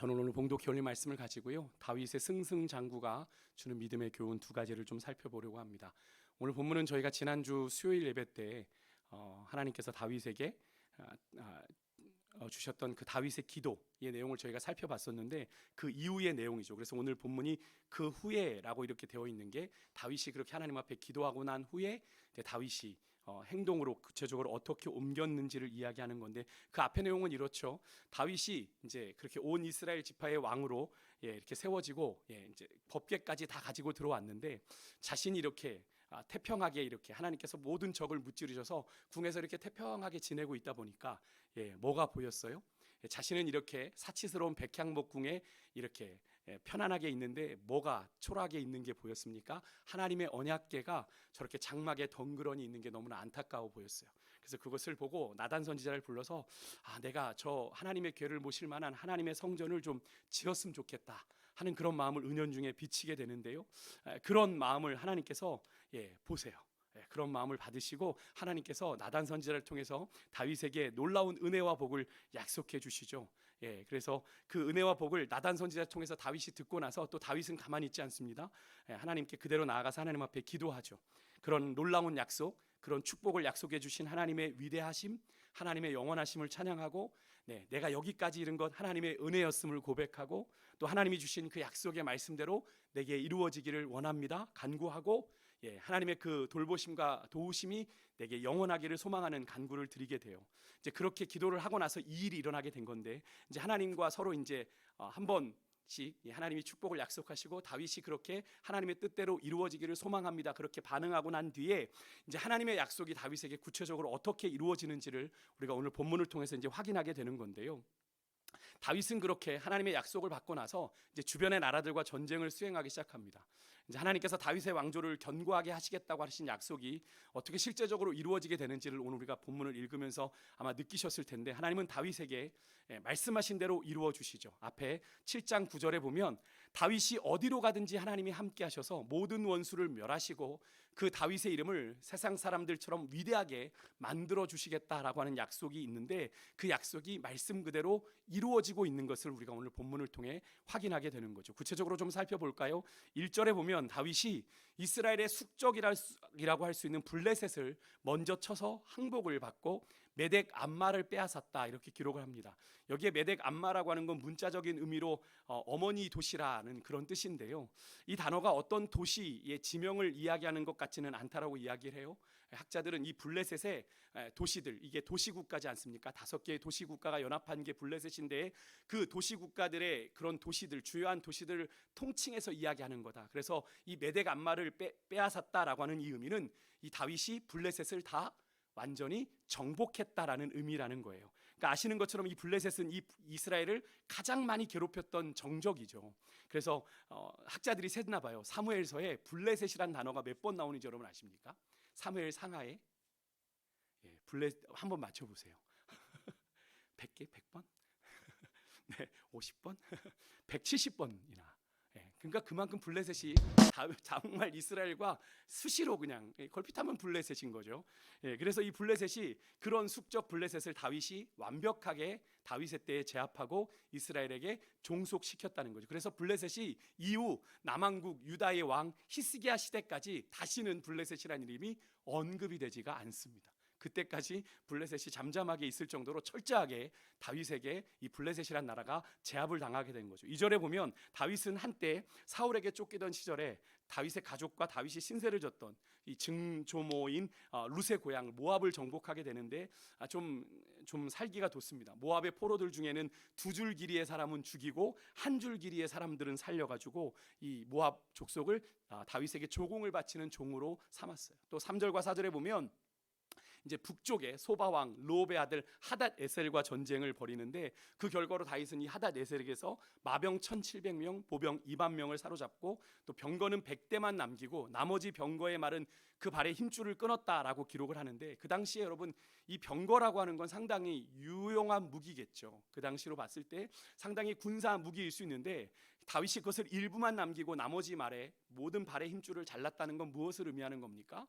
저는 오늘 봉독 교훈의 말씀을 가지고요, 다윗의 승승장구가 주는 믿음의 교훈 두 가지를 좀 살펴보려고 합니다. 오늘 본문은 저희가 지난주 수요일 예배 때 하나님께서 다윗에게 주셨던 그 다윗의 기도의 내용을 저희가 살펴봤었는데, 그 이후의 내용이죠. 그래서 오늘 본문이 그 후에라고 이렇게 되어 있는 게, 다윗이 그렇게 하나님 앞에 기도하고 난 후에 다윗이 행동으로 구체적으로 어떻게 옮겼는지를 이야기하는 건데, 그 앞의 내용은 이렇죠. 다윗이 이제 그렇게 온 이스라엘 지파의 왕으로 이렇게 세워지고 이제 법궤까지 다 가지고 들어왔는데, 자신이 이렇게 태평하게 이렇게 하나님께서 모든 적을 무찌르셔서 궁에서 이렇게 태평하게 지내고 있다 보니까 뭐가 보였어요? 자신은 이렇게 사치스러운 백향목궁에 이렇게 편안하게 있는데 뭐가 초라하게 있는 게 보였습니까? 하나님의 언약궤가 저렇게 장막에 덩그러니 있는 게 너무나 안타까워 보였어요. 그래서 그것을 보고 나단 선지자를 불러서 내가 저 하나님의 궤를 모실 만한 하나님의 성전을 좀 지었으면 좋겠다 하는 그런 마음을 은연중에 비치게 되는데요, 그런 마음을 하나님께서 보세요. 그런 마음을 받으시고 하나님께서 나단 선지자를 통해서 다윗에게 놀라운 은혜와 복을 약속해 주시죠. 그래서 그 은혜와 복을 나단 선지자를 통해서 다윗이 듣고 나서 또 다윗은 가만히 있지 않습니다. 하나님께 그대로 나아가서 하나님 앞에 기도하죠. 그런 놀라운 약속, 그런 축복을 약속해 주신 하나님의 위대하심, 하나님의 영원하심을 찬양하고, 내가 여기까지 이른 것 하나님의 은혜였음을 고백하고, 또 하나님이 주신 그 약속의 말씀대로 내게 이루어지기를 원합니다 간구하고, 하나님의 그 돌보심과 도우심이 내게 영원하기를 소망하는 간구를 드리게 돼요. 이제 그렇게 기도를 하고 나서 이 일이 일어나게 된 건데, 이제 하나님과 서로 이제 한 번씩 하나님이 축복을 약속하시고 다윗이 그렇게 하나님의 뜻대로 이루어지기를 소망합니다 그렇게 반응하고 난 뒤에, 이제 하나님의 약속이 다윗에게 구체적으로 어떻게 이루어지는지를 우리가 오늘 본문을 통해서 이제 확인하게 되는 건데요. 다윗은 그렇게 하나님의 약속을 받고 나서 이제 주변의 나라들과 전쟁을 수행하기 시작합니다. 이제 하나님께서 다윗의 왕조를 견고하게 하시겠다고 하신 약속이 어떻게 실제적으로 이루어지게 되는지를 오늘 우리가 본문을 읽으면서 아마 느끼셨을 텐데, 하나님은 다윗에게 말씀하신 대로 이루어 주시죠. 앞에 7장 9절에 보면 다윗이 어디로 가든지 하나님이 함께 하셔서 모든 원수를 멸하시고 그 다윗의 이름을 세상 사람들처럼 위대하게 만들어 주시겠다라고 하는 약속이 있는데, 그 약속이 말씀 그대로 이루어지고 있는 것을 우리가 오늘 본문을 통해 확인하게 되는 거죠. 구체적으로 좀 살펴볼까요? 1절에 보면 다윗이 이스라엘의 숙적이라고 할 수 있는 블레셋을 먼저 쳐서 항복을 받고 메덱 암마를 빼앗았다 이렇게 기록을 합니다. 여기에 메덱 암마라고 하는 건 문자적인 의미로 어머니 도시라는 그런 뜻인데요, 이 단어가 어떤 도시의 지명을 이야기하는 것 같지는 않다라고 이야기를 해요. 학자들은 이 블레셋의 도시들, 이게 도시국가지 않습니까? 5개의 도시국가가 연합한 게 블레셋인데, 그 도시국가들의 그런 도시들, 주요한 도시들을 통칭해서 이야기하는 거다. 그래서 이 메덱 암마를 빼앗았다라고 하는 이 의미는 이 다윗이 블레셋을 다 완전히 정복했다라는 의미라는 거예요. 그러니까 아시는 것처럼 이 블레셋은 이 이스라엘을 가장 많이 괴롭혔던 정적이죠. 그래서 학자들이 셌나 봐요. 사무엘서에 블레셋이란 단어가 몇 번 나오는지 여러분 아십니까? 사무엘 상하에 블레셋 한번 맞춰보세요. 100개? 100번? 네, 50번? 170번이나. 그러니까 그만큼 블레셋이 정말 이스라엘과 수시로 그냥 걸핏하면 블레셋인 거죠. 그래서 이 블레셋이, 그런 숙적 블레셋을 다윗이 완벽하게 다윗의 때에 제압하고 이스라엘에게 종속시켰다는 거죠. 그래서 블레셋이 이후 남왕국 유다의 왕 히스기야 시대까지 다시는 블레셋이라는 이름이 언급이 되지가 않습니다. 그때까지 블레셋이 잠잠하게 있을 정도로 철저하게 다윗에게 이 블레셋이란 나라가 제압을 당하게 된 거죠. 2절에 보면 다윗은 한때 사울에게 쫓기던 시절에 다윗의 가족과 다윗이 신세를 졌던 이 증조모인 룻의 고향 모압을 정복하게 되는데, 좀 살기가 돋습니다. 모압의 포로들 중에는 2줄 길이의 사람은 죽이고 1줄 길이의 사람들은 살려가지고 이 모압 족속을 다윗에게 조공을 바치는 종으로 삼았어요. 또 3절과 4절에 보면 이제 북쪽에 소바왕 르홉의 아들 하닷 에셀과 전쟁을 벌이는데, 그 결과로 다윗은 이 하닷 에셀에게서 마병 1700명, 보병 2만 명을 사로잡고 또 병거는 100대만 남기고 나머지 병거의 말은 그 발의 힘줄을 끊었다라고 기록을 하는데, 그 당시에 여러분 이 병거라고 하는 건 상당히 유용한 무기겠죠. 그 당시로 봤을 때 상당히 군사 무기일 수 있는데, 다윗이 그것을 일부만 남기고 나머지 말에 모든 발의 힘줄을 잘랐다는 건 무엇을 의미하는 겁니까?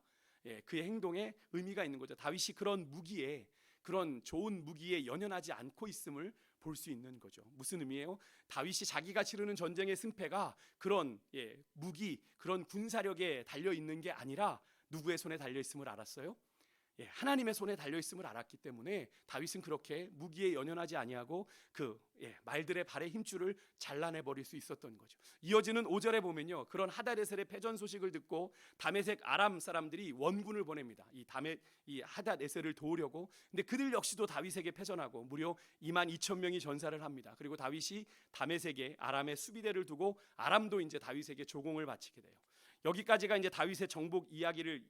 그의 행동에 의미가 있는 거죠. 다윗이 그런 무기에, 그런 좋은 무기에 연연하지 않고 있음을 볼 수 있는 거죠. 무슨 의미예요? 다윗이 자기가 치르는 전쟁의 승패가 그런 무기, 그런 군사력에 달려 있는 게 아니라 누구의 손에 달려 있음을 알았어요? 하나님의 손에 달려 있음을 알았기 때문에 다윗은 그렇게 무기에 연연하지 아니하고 말들의 발의 힘줄을 잘라내 버릴 수 있었던 거죠. 이어지는 5절에 보면요, 그런 하닷에셀의 패전 소식을 듣고 다메섹 아람 사람들이 원군을 보냅니다. 이 하닷에셀을 도우려고. 근데 그들 역시도 다윗에게 패전하고 무려 22,000명이 전사를 합니다. 그리고 다윗이 다메섹에 아람의 수비대를 두고 아람도 이제 다윗에게 조공을 바치게 돼요. 여기까지 다윗의 정복 이야기를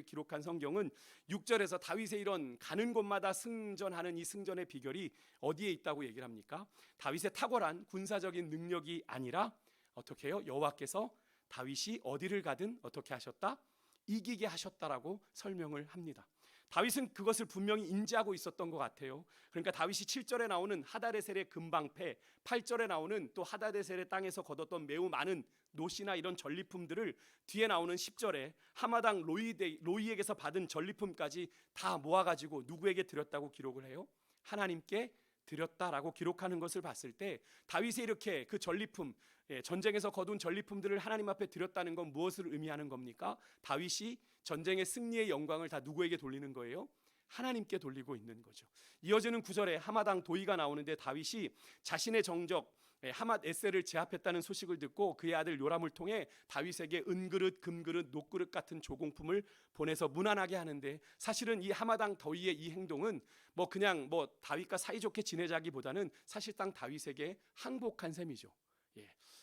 기록한 성경은 6절에서 다윗의 이런 가는 곳마다 승전하는 이 승전의 비결이 어디에 있다고 얘기를 합니까? 다윗의 탁월한 군사적인 능력이 아니라 어떻게 해요? 여호와께서 다윗이 어디를 가든 어떻게 하셨다? 이기게 하셨다라고 설명을 합니다. 다윗은 그것을 분명히 인지하고 있었던 것 같아요. 그러니까 다윗이 7절에 나오는 하닷에셀의 금방패, 8절에 나오는 또 하닷에셀의 땅에서 거뒀던 매우 많은 노시나 이런 전리품들을 뒤에 나오는 10절에 하마당 로이에게서 받은 전리품까지 다 모아가지고 누구에게 드렸다고 기록을 해요? 하나님께 드렸다라고 기록하는 것을 봤을 때 다윗이 이렇게 그 전리품, 전쟁에서 거둔 전리품들을 하나님 앞에 드렸다는 건 무엇을 의미하는 겁니까? 다윗이 전쟁의 승리의 영광을 다 누구에게 돌리는 거예요? 하나님께 돌리고 있는 거죠. 이어지는 9절에 하마당 도이가 나오는데 다윗이 자신의 정적 하맛 에셀을 제압했다는 소식을 듣고 그의 아들 요람을 통해 다윗에게 은그릇, 금그릇, 녹그릇 같은 조공품을 보내서 무난하게 하는데, 사실은 이 하마당 더위의 이 행동은 그냥 다윗과 사이좋게 지내자기보다는 사실상 다윗에게 항복한 셈이죠.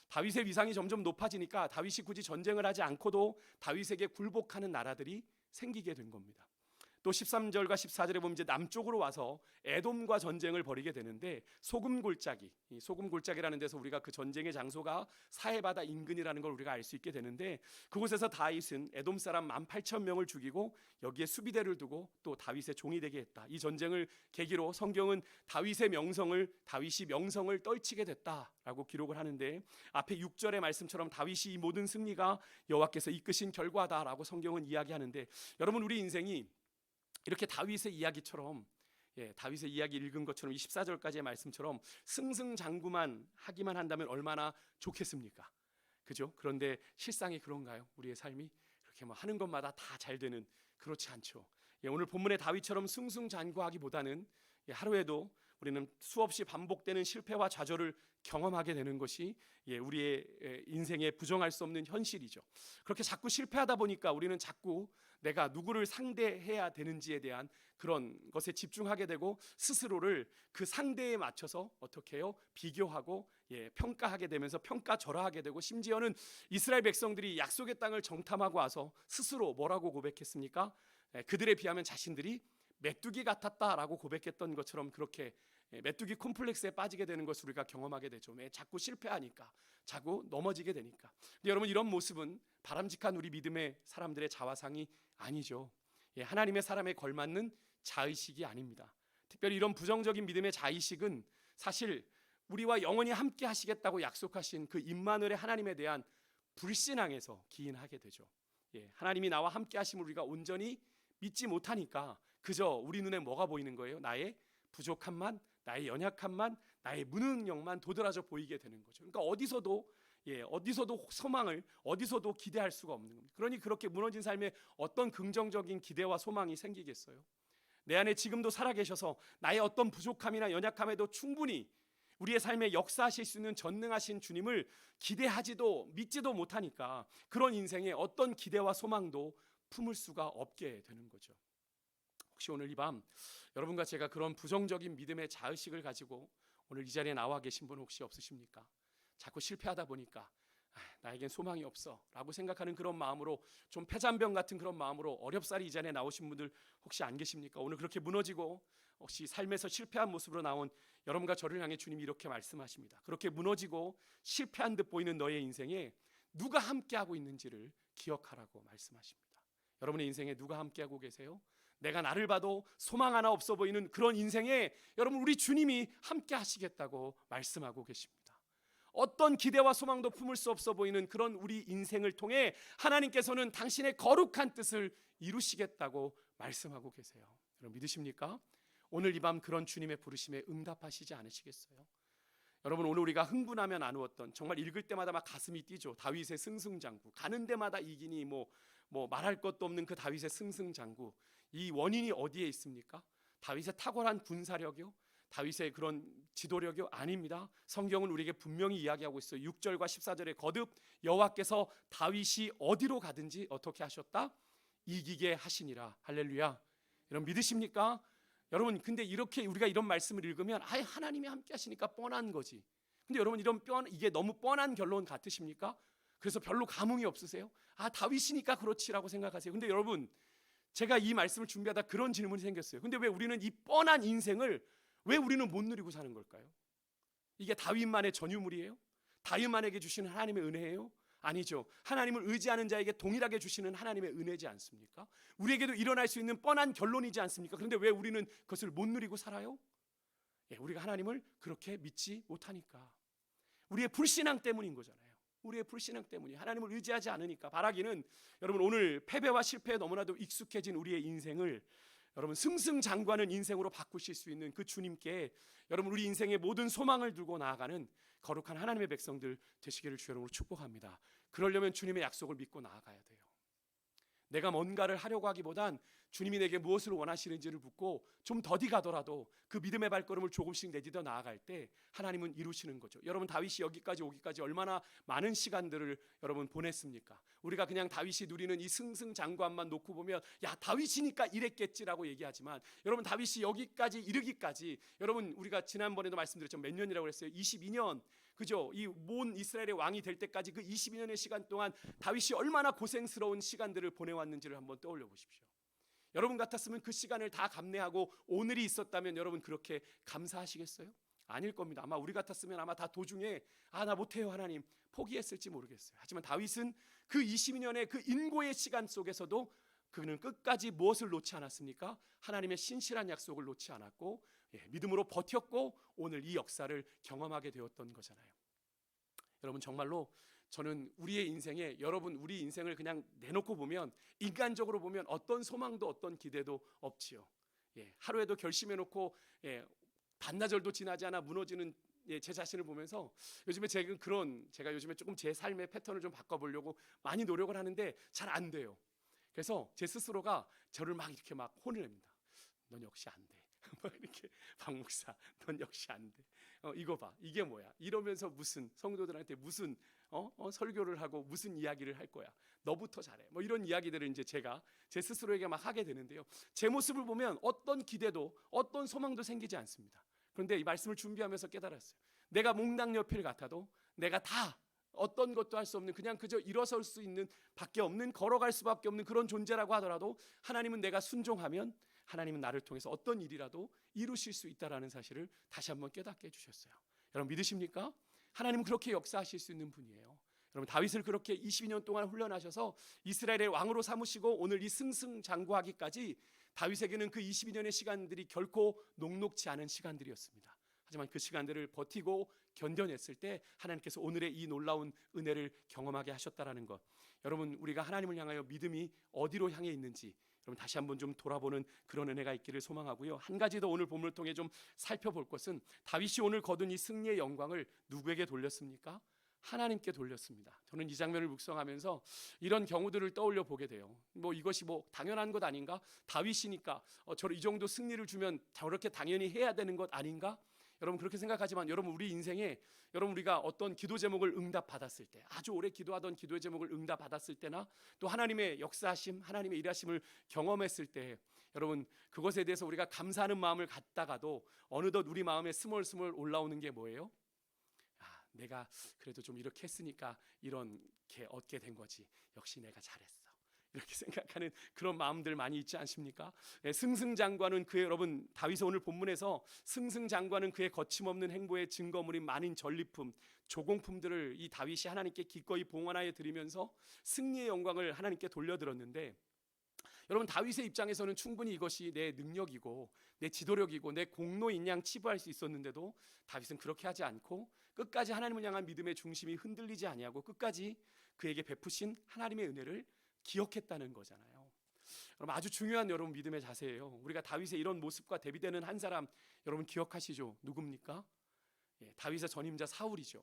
다윗의 위상이 점점 높아지니까 다윗이 굳이 전쟁을 하지 않고도 다윗에게 굴복하는 나라들이 생기게 된 겁니다. 또 13절과 14절에 보면 이제 남쪽으로 와서 에돔과 전쟁을 벌이게 되는데 소금골짜기라는 데서 우리가 그 전쟁의 장소가 사해바다 인근이라는 걸 우리가 알 수 있게 되는데, 그곳에서 다윗은 에돔 사람 18,000명을 죽이고 여기에 수비대를 두고 또 다윗의 종이 되게 했다. 이 전쟁을 계기로 성경은 다윗이 명성을 떨치게 됐다라고 기록을 하는데, 앞에 6절의 말씀처럼 다윗이 이 모든 승리가 여호와께서 이끄신 결과다라고 성경은 이야기하는데, 여러분 우리 인생이 이렇게 다윗의 이야기처럼 다윗의 이야기 읽은 것처럼 24절까지의 말씀처럼 승승장구만 하기만 한다면 얼마나 좋겠습니까? 그죠? 그런데 실상이 그런가요? 우리의 삶이 그렇게 하는 것마다 다 잘 되는, 그렇지 않죠. 오늘 본문의 다윗처럼 승승장구하기보다는 하루에도 우리는 수없이 반복되는 실패와 좌절을 경험하게 되는 것이 우리의 인생에 부정할 수 없는 현실이죠. 그렇게 자꾸 실패하다 보니까 우리는 자꾸 내가 누구를 상대해야 되는지에 대한 그런 것에 집중하게 되고 스스로를 그 상대에 맞춰서 어떻게 해요? 비교하고 평가하게 되면서 평가절하하게 되고, 심지어는 이스라엘 백성들이 약속의 땅을 정탐하고 와서 스스로 뭐라고 고백했습니까? 그들에 비하면 자신들이 메뚜기 같았다라고 고백했던 것처럼 그렇게 메뚜기 콤플렉스에 빠지게 되는 것을 우리가 경험하게 되죠. 자꾸 실패하니까, 자꾸 넘어지게 되니까. 근데 여러분, 이런 모습은 바람직한 우리 믿음의 사람들의 자화상이 아니죠. 하나님의 사람에 걸맞는 자의식이 아닙니다. 특별히 이런 부정적인 믿음의 자의식은 사실 우리와 영원히 함께 하시겠다고 약속하신 그 임마누엘의 하나님에 대한 불신앙에서 기인하게 되죠. 하나님이 나와 함께 하심을 우리가 온전히 믿지 못하니까 그저 우리 눈에 뭐가 보이는 거예요? 나의 부족함만, 나의 연약함만, 나의 무능력만 도드라져 보이게 되는 거죠. 그러니까 어디서도 소망을, 어디서도 기대할 수가 없는 겁니다. 그러니 그렇게 무너진 삶에 어떤 긍정적인 기대와 소망이 생기겠어요? 내 안에 지금도 살아계셔서 나의 어떤 부족함이나 연약함에도 충분히 우리의 삶에 역사하실 수 있는 전능하신 주님을 기대하지도 믿지도 못하니까 그런 인생에 어떤 기대와 소망도 품을 수가 없게 되는 거죠. 혹시 오늘 이 밤 여러분과 제가 그런 부정적인 믿음의 자의식을 가지고 오늘 이 자리에 나와 계신 분 혹시 없으십니까? 자꾸 실패하다 보니까 나에겐 소망이 없어 라고 생각하는 그런 마음으로, 좀 패잔병 같은 그런 마음으로 어렵사리 이 자리에 나오신 분들 혹시 안 계십니까? 오늘 그렇게 무너지고 혹시 삶에서 실패한 모습으로 나온 여러분과 저를 향해 주님이 이렇게 말씀하십니다. 그렇게 무너지고 실패한 듯 보이는 너의 인생에 누가 함께하고 있는지를 기억하라고 말씀하십니다. 여러분의 인생에 누가 함께하고 계세요? 내가 나를 봐도 소망 하나 없어 보이는 그런 인생에 여러분, 우리 주님이 함께 하시겠다고 말씀하고 계십니다. 어떤 기대와 소망도 품을 수 없어 보이는 그런 우리 인생을 통해 하나님께서는 당신의 거룩한 뜻을 이루시겠다고 말씀하고 계세요. 여러분 믿으십니까? 오늘 이 밤 그런 주님의 부르심에 응답하시지 않으시겠어요? 여러분, 오늘 우리가 흥분하며 나누었던, 정말 읽을 때마다 막 가슴이 뛰죠. 다윗의 승승장구, 가는 데마다 이기니 뭐 말할 것도 없는 그 다윗의 승승장구, 이 원인이 어디에 있습니까? 다윗의 탁월한 군사력이요? 다윗의 그런 지도력이요? 아닙니다. 성경은 우리에게 분명히 이야기하고 있어요. 6절과 14절에 거듭 여호와께서 다윗이 어디로 가든지 어떻게 하셨다? 이기게 하시니라. 할렐루야. 여러분 믿으십니까? 여러분, 근데 이렇게 우리가 이런 말씀을 읽으면 아예 하나님이 함께 하시니까 뻔한 거지. 근데 여러분, 이게 너무 뻔한 결론 같으십니까? 그래서 별로 감흥이 없으세요? 아, 다윗이니까 그렇지라고 생각하세요. 근데 여러분, 제가 이 말씀을 준비하다 그런 질문이 생겼어요. 근데 왜 우리는 이 뻔한 인생을 왜 우리는 못 누리고 사는 걸까요? 이게 다윗만의 전유물이에요? 다윗만에게 주시는 하나님의 은혜예요? 아니죠. 하나님을 의지하는 자에게 동일하게 주시는 하나님의 은혜지 않습니까? 우리에게도 일어날 수 있는 뻔한 결론이지 않습니까? 그런데 왜 우리는 그것을 못 누리고 살아요? 우리가 하나님을 그렇게 믿지 못하니까, 우리의 불신앙 때문인 거잖아요. 우리의 불신앙 때문이, 하나님을 의지하지 않으니까. 바라기는 여러분, 오늘 패배와 실패에 너무나도 익숙해진 우리의 인생을 여러분 승승장구하는 인생으로 바꾸실 수 있는 그 주님께 여러분 우리 인생의 모든 소망을 두고 나아가는 거룩한 하나님의 백성들 되시기를 주 여러분으로 축복합니다. 그러려면 주님의 약속을 믿고 나아가야 돼요. 내가 뭔가를 하려고 하기보단 주님이 내게 무엇을 원하시는지를 묻고 좀 더디 가더라도 그 믿음의 발걸음을 조금씩 내딛어 나아갈 때 하나님은 이루시는 거죠. 여러분, 다윗이 여기까지 오기까지 얼마나 많은 시간들을 여러분 보냈습니까? 우리가 그냥 다윗이 누리는 이 승승장구함만 놓고 보면 야, 다윗이니까 이랬겠지라고 얘기하지만, 여러분, 다윗이 여기까지 이르기까지, 여러분, 우리가 지난번에도 말씀드렸죠. 몇 년이라고 했어요? 22년. 그죠? 이 온 이스라엘의 왕이 될 때까지 그 22년의 시간 동안 다윗이 얼마나 고생스러운 시간들을 보내왔는지를 한번 떠올려 보십시오. 여러분 같았으면 그 시간을 다 감내하고 오늘이 있었다면 여러분 그렇게 감사하시겠어요? 아닐 겁니다. 아마 우리 같았으면 아마 다 도중에 나 못해요 하나님 포기했을지 모르겠어요. 하지만 다윗은 그 22년의 그 인고의 시간 속에서도 그는 끝까지 무엇을 놓지 않았습니까? 하나님의 신실한 약속을 놓지 않았고 믿음으로 버텼고 오늘 이 역사를 경험하게 되었던 거잖아요. 여러분, 정말로 저는 우리의 인생에, 여러분 우리 인생을 그냥 내놓고 보면, 인간적으로 보면 어떤 소망도 어떤 기대도 없지요. 하루에도 결심해놓고 반나절도 지나지 않아 무너지는 제 자신을 보면서 요즘에 제가 요즘에 조금 제 삶의 패턴을 좀 바꿔보려고 많이 노력을 하는데 잘 안 돼요. 그래서 제 스스로가 저를 막 이렇게 막 혼을 냅니다. 넌 역시 안 돼. 막 이렇게, 박 목사, 넌 역시 안 돼. 이거 봐, 이게 뭐야? 이러면서 무슨 성도들한테 무슨 설교를 하고 무슨 이야기를 할 거야? 너부터 잘해. 뭐 이런 이야기들을 이제 제가 제 스스로에게 막 하게 되는데요. 제 모습을 보면 어떤 기대도 어떤 소망도 생기지 않습니다. 그런데 이 말씀을 준비하면서 깨달았어요. 내가 몽당 옆일 같아도 내가 다 어떤 것도 할 수 없는, 그냥 그저 일어설 수 있는 밖에 없는, 걸어갈 수밖에 없는 그런 존재라고 하더라도 하나님은 내가 순종하면 하나님은 나를 통해서 어떤 일이라도 이루실 수 있다라는 사실을 다시 한번 깨닫게 해주셨어요. 여러분 믿으십니까? 하나님은 그렇게 역사하실 수 있는 분이에요. 여러분, 다윗을 그렇게 22년 동안 훈련하셔서 이스라엘의 왕으로 삼으시고 오늘 이 승승장구하기까지 다윗에게는 그 22년의 시간들이 결코 녹록지 않은 시간들이었습니다. 하지만 그 시간들을 버티고 견뎌냈을 때 하나님께서 오늘의 이 놀라운 은혜를 경험하게 하셨다라는 것, 여러분 우리가 하나님을 향하여 믿음이 어디로 향해 있는지 여러분 다시 한번 좀 돌아보는 그런 은혜가 있기를 소망하고요. 한 가지 더 오늘 본문을 통해 좀 살펴볼 것은, 다윗이 오늘 거둔 이 승리의 영광을 누구에게 돌렸습니까? 하나님께 돌렸습니다. 저는 이 장면을 묵상하면서 이런 경우들을 떠올려 보게 돼요. 이것이 당연한 것 아닌가? 다윗이니까 이 정도 승리를 주면 저렇게 당연히 해야 되는 것 아닌가? 여러분 그렇게 생각하지만, 여러분 우리 인생에, 여러분 우리가 어떤 기도 제목을 응답받았을 때, 아주 오래 기도하던 기도의 제목을 응답받았을 때나 또 하나님의 역사하심, 하나님의 일하심을 경험했을 때, 여러분 그것에 대해서 우리가 감사하는 마음을 갖다가도 어느덧 우리 마음에 스멀스멀 올라오는 게 뭐예요? 내가 그래도 좀 이렇게 했으니까 이렇게 얻게 된 거지, 역시 내가 잘했어, 이렇게 생각하는 그런 마음들 많이 있지 않습니까? 승승장구하는 그의, 여러분 다윗의 오늘 본문에서 승승장구하는 그의 거침없는 행보의 증거물인 많은 전리품, 조공품들을 이 다윗이 하나님께 기꺼이 봉헌하여 드리면서 승리의 영광을 하나님께 돌려드렸는데, 여러분 다윗의 입장에서는 충분히 이것이 내 능력이고 내 지도력이고 내 공로인 양 치부할 수 있었는데도 다윗은 그렇게 하지 않고 끝까지 하나님을 향한 믿음의 중심이 흔들리지 아니하고 끝까지 그에게 베푸신 하나님의 은혜를 기억했다는 거잖아요. 여러분 아주 중요한 여러분 믿음의 자세예요. 우리가 다윗의 이런 모습과 대비되는 한 사람 여러분 기억하시죠? 누굽니까? 다윗의 전임자 사울이죠.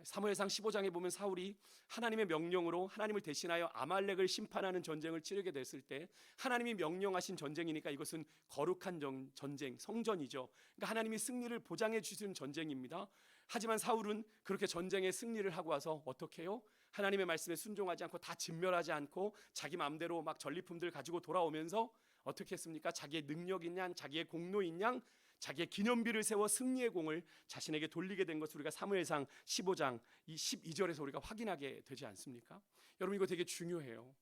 사무엘상 15장에 보면 사울이 하나님의 명령으로 하나님을 대신하여 아말렉을 심판하는 전쟁을 치르게 됐을 때 하나님이 명령하신 전쟁이니까 이것은 거룩한 전쟁, 성전이죠. 그러니까 하나님이 승리를 보장해 주시는 전쟁입니다. 하지만 사울은 그렇게 전쟁에 승리를 하고 와서 어떻게 해요? 하나님의 말씀에 순종하지 않고 다 진멸하지 않고 자기 마음대로 막 전리품들 가지고 돌아오면서 어떻게 했습니까? 자기의 능력인 양, 자기의 공로인 양, 자기의 기념비를 세워 승리의 공을 자신에게 돌리게 된 것을 우리가 사무엘상 15장 12절에서 우리가 확인하게 되지 않습니까? 여러분 이거 되게 중요해요.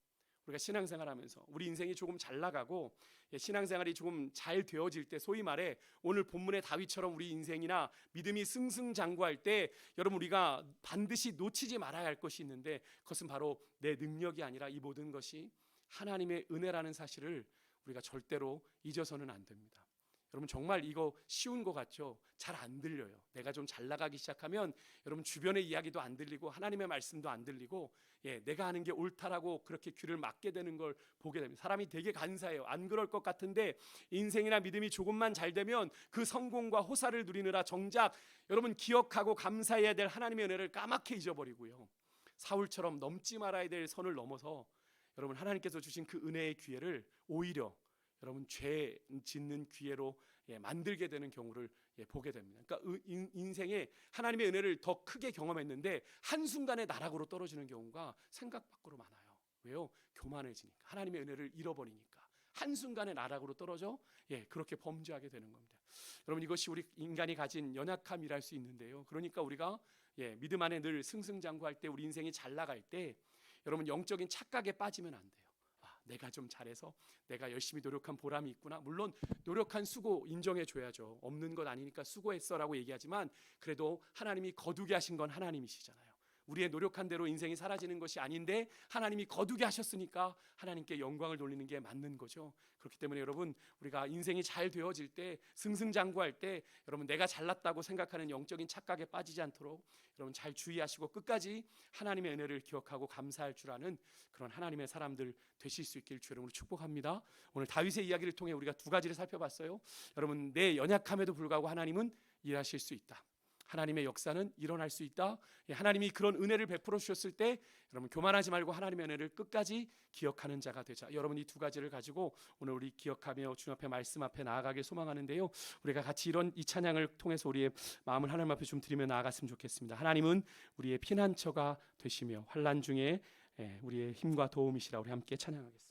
우리가 신앙생활하면서 우리 인생이 조금 잘 나가고 신앙생활이 조금 잘 되어질 때, 소위 말해 오늘 본문의 다윗처럼 우리 인생이나 믿음이 승승장구할 때 여러분 우리가 반드시 놓치지 말아야 할 것이 있는데, 그것은 바로 내 능력이 아니라 이 모든 것이 하나님의 은혜라는 사실을 우리가 절대로 잊어서는 안 됩니다. 여러분 정말 이거 쉬운 것 같죠? 잘 안 들려요. 내가 좀 잘 나가기 시작하면 여러분 주변의 이야기도 안 들리고 하나님의 말씀도 안 들리고 내가 하는 게 옳다라고 그렇게 귀를 막게 되는 걸 보게 됩니다. 사람이 되게 간사해요. 안 그럴 것 같은데 인생이나 믿음이 조금만 잘 되면 그 성공과 호사를 누리느라 정작 여러분 기억하고 감사해야 될 하나님의 은혜를 까맣게 잊어버리고요. 사울처럼 넘지 말아야 될 선을 넘어서 여러분 하나님께서 주신 그 은혜의 기회를 오히려 여러분 죄 짓는 기회로 만들게 되는 경우를 보게 됩니다. 그러니까 인생에 하나님의 은혜를 더 크게 경험했는데 한순간에 나락으로 떨어지는 경우가 생각 밖으로 많아요. 왜요? 교만해지니까, 하나님의 은혜를 잃어버리니까 한순간에 나락으로 떨어져 그렇게 범죄하게 되는 겁니다. 여러분 이것이 우리 인간이 가진 연약함이랄 수 있는데요. 그러니까 우리가 믿음 안에 늘 승승장구할 때, 우리 인생이 잘 나갈 때 여러분 영적인 착각에 빠지면 안 돼요. 내가 좀 잘해서 내가 열심히 노력한 보람이 있구나. 물론 노력한 수고 인정해 줘야죠. 없는 것 아니니까 수고했어라고 얘기하지만 그래도 하나님이 거두게 하신 건 하나님이시잖아요. 우리의 노력한 대로 인생이 사라지는 것이 아닌데 하나님이 거두게 하셨으니까 하나님께 영광을 돌리는 게 맞는 거죠. 그렇기 때문에 여러분 우리가 인생이 잘 되어질 때, 승승장구할 때 여러분 내가 잘났다고 생각하는 영적인 착각에 빠지지 않도록 여러분 잘 주의하시고 끝까지 하나님의 은혜를 기억하고 감사할 줄 아는 그런 하나님의 사람들 되실 수 있길 주 이름으로 축복합니다. 오늘 다윗의 이야기를 통해 우리가 두 가지를 살펴봤어요. 여러분 내 연약함에도 불구하고 하나님은 일하실 수 있다. 하나님의 역사는 일어날 수 있다. 하나님이 그런 은혜를 베풀어 주셨을 때 여러분 교만하지 말고 하나님의 은혜를 끝까지 기억하는 자가 되자. 여러분 이 두 가지를 가지고 오늘 우리 기억하며 주님 앞에 말씀 앞에 나아가길 소망하는데요. 우리가 같이 이 찬양을 통해서 우리의 마음을 하나님 앞에 좀 드리며 나아갔으면 좋겠습니다. 하나님은 우리의 피난처가 되시며 환난 중에 우리의 힘과 도움이시라. 우리 함께 찬양하겠습니다.